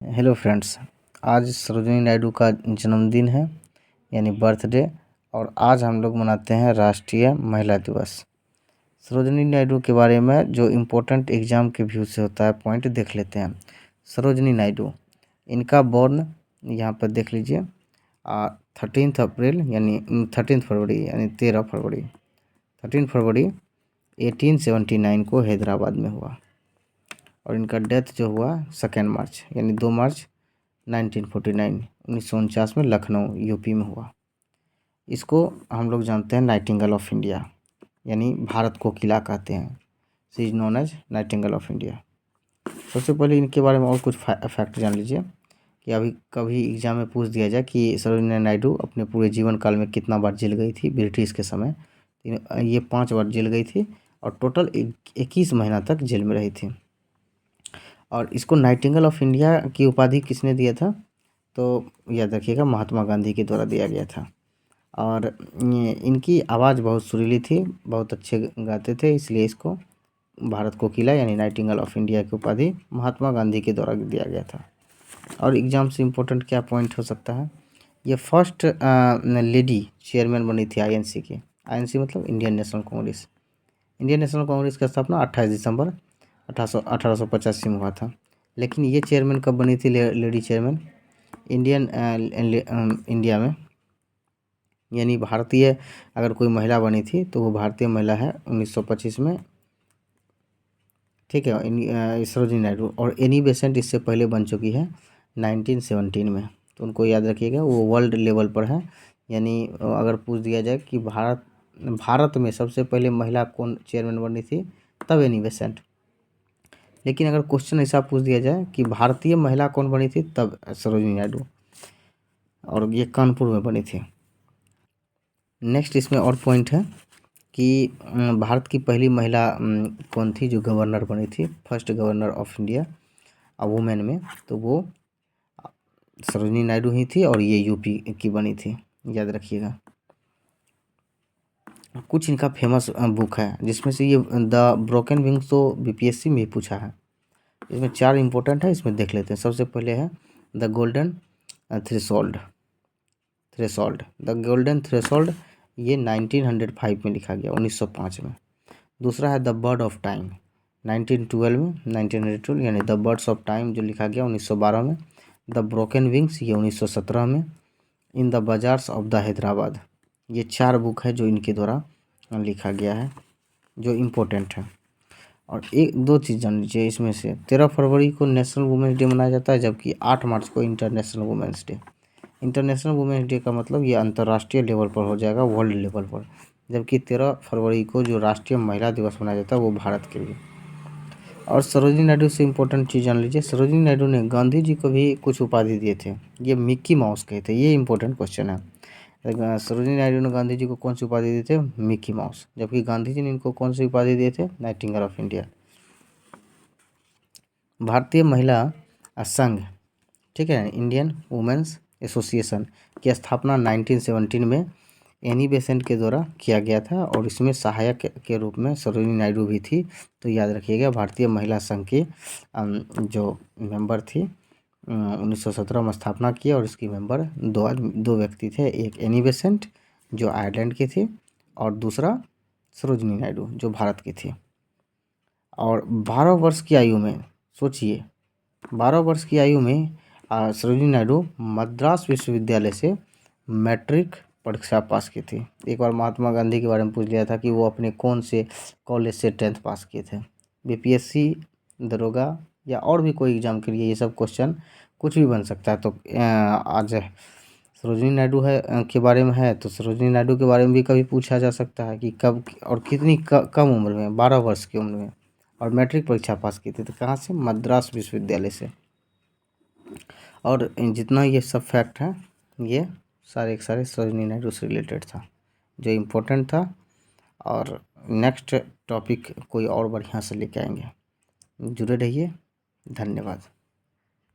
Hello friends, आज सरोजिनी नायडू का जन्मदिन है यानी बर्थडे। और आज हम लोग मनाते हैं राष्ट्रीय महिला दिवस। सरोजिनी नायडू के बारे में जो इम्पोर्टेंट एग्ज़ाम के व्यू से होता है पॉइंट देख लेते हैं। सरोजिनी नायडू, इनका बॉर्न यहाँ पर देख लीजिए 13 अप्रैल यानी 13 फरवरी यानी 13 फरवरी 13 फरवरी 1879 को हैदराबाद में हुआ। और इनका डेथ जो हुआ 2 मार्च यानी 2 मार्च 1949 में लखनऊ यूपी में हुआ। इसको हम लोग जानते हैं नाइटिंगेल ऑफ इंडिया यानी भारत को किला कहते हैं। She is known as nightingale of India. सबसे पहले इनके बारे में और कुछ फैक्ट जान लीजिए कि अभी कभी एग्जाम में पूछ दिया जाए कि सरोजिनी नायडू अपने पूरे जीवन काल में कितना बार जेल गई थी ब्रिटिश के समय। ये 5 बार जेल गई थी और टोटल 21 महीना तक जेल में रही थी। और इसको नाइटिंगेल ऑफ इंडिया की उपाधि किसने दिया था, तो याद रखिएगा महात्मा गांधी के द्वारा दिया गया था। और इनकी आवाज़ बहुत सुरीली थी, बहुत अच्छे गाते थे, इसलिए इसको भारत को किला यानी नाइटिंगेल ऑफ इंडिया की उपाधि महात्मा गांधी के द्वारा दिया गया था। और एग्ज़ाम से इम्पोर्टेंट क्या पॉइंट हो सकता है, ये फर्स्ट लेडी चेयरमैन बनी थी आईएनसी की। आईएनसी मतलब Indian national Congress. Indian national Congress का स्थापना 28 दिसंबर 1885 में हुआ था। लेकिन ये चेयरमैन कब बनी थी, लेडी चेयरमैन इंडिया में, यानी भारतीय अगर कोई महिला बनी थी तो वो भारतीय महिला है 1925 में, ठीक है, सरोजिनी नायडू। और एनी बेसेंट इससे पहले बन चुकी है 1917 में। तो उनको याद रखिएगा, वो वर्ल्ड लेवल पर है। यानी अगर पूछ दिया जाए कि भारत में सबसे पहले महिला कौन चेयरमैन बनी थी, तब एनी बेसेंट। लेकिन अगर क्वेश्चन ऐसा पूछ दिया जाए कि भारतीय महिला कौन बनी थी, तब सरोजिनी नायडू, और ये कानपुर में बनी थी। नेक्स्ट इसमें और पॉइंट है कि भारत की पहली महिला कौन थी जो गवर्नर बनी थी, first governor of India women में, तो वो सरोजिनी नायडू ही थी और ये यूपी की बनी थी, याद रखिएगा। कुछ इनका फेमस बुक है जिसमें से ये द ब्रोकन विंग्स तो बीपीएससी में ही पूछा है। इसमें 4 इंपॉर्टेंट है, इसमें देख लेते हैं। सबसे पहले है the golden threshold. The golden threshold, ये 1905 में लिखा गया, 1905 में। दूसरा है द बर्ड ऑफ टाइम, 1912 में, 1912 यानी द बर्ड्स ऑफ टाइम जो लिखा गया 1912 में। द ब्रोकन विंग्स, ये 1917 में। In the bazaars of the Hyderabad, ये 4 बुक है जो इनके द्वारा लिखा गया है, जो इम्पोर्टेंट है। और एक दो चीज़ जान लीजिए इसमें से, 13 फरवरी को नेशनल वुमेंस डे मनाया जाता है, जबकि 8 मार्च को international women's day. International women's day का मतलब ये अंतर्राष्ट्रीय लेवल पर हो जाएगा, वर्ल्ड लेवल पर। जबकि 13 फरवरी को जो राष्ट्रीय महिला दिवस मनाया जाता है वो भारत के लिए। और सरोजिनी नायडू से इम्पोर्टेंट चीज़ जान लीजिए, सरोजिनी नायडू ने गांधी जी को भी कुछ उपाधि दिए थे, ये मिक्की माउस कहे थे। ये इंपॉर्टेंट क्वेश्चन है। सरोजिनी नायडू ने गांधी जी को कौन सी उपाधि दिए थे, मिक्की माउस। जबकि गांधी जी ने इनको कौन सी उपाधि दिए थे, नाइटिंगेल ऑफ इंडिया। भारतीय महिला संघ, ठीक है, इंडियन वुमेन्स एसोसिएशन की स्थापना 1917 में एनी बेसेंट के द्वारा किया गया था। और इसमें सहायक के रूप में सरोजिनी नायडू भी थी। तो याद रखिएगा, भारतीय महिला संघ की जो मेंबर थी 1917 में स्थापना की। और इसकी मेंबर दो व्यक्ति थे, एक एनी बेसेंट जो आयरलैंड की थी और दूसरा सरोजिनी नायडू जो भारत की थी। और 12 वर्ष की आयु में, सोचिए 12 वर्ष की आयु में सरोजिनी नायडू मद्रास विश्वविद्यालय से मैट्रिक परीक्षा पास की थी। एक बार महात्मा गांधी के बारे में पूछ लिया था कि वो अपने कौन से कॉलेज से 10th पास किए थे। बीपीएससी, दरोगा या और भी कोई एग्ज़ाम के लिए ये सब क्वेश्चन कुछ भी बन सकता है। तो आज सरोजिनी नायडू के बारे में है, तो सरोजिनी नायडू के बारे में भी कभी पूछा जा सकता है कि कब और कितनी कम उम्र में, 12 वर्ष की उम्र में, और मैट्रिक परीक्षा पास की थी। तो कहाँ से, मद्रास विश्वविद्यालय से। और जितना ये सब फैक्ट हैं, ये सारे के सारे सरोजिनी नायडू से रिलेटेड था, जो इम्पोर्टेंट था। और नेक्स्ट टॉपिक कोई और बढ़िया से लेके आएंगे, जुड़े रहिए। धन्यवाद।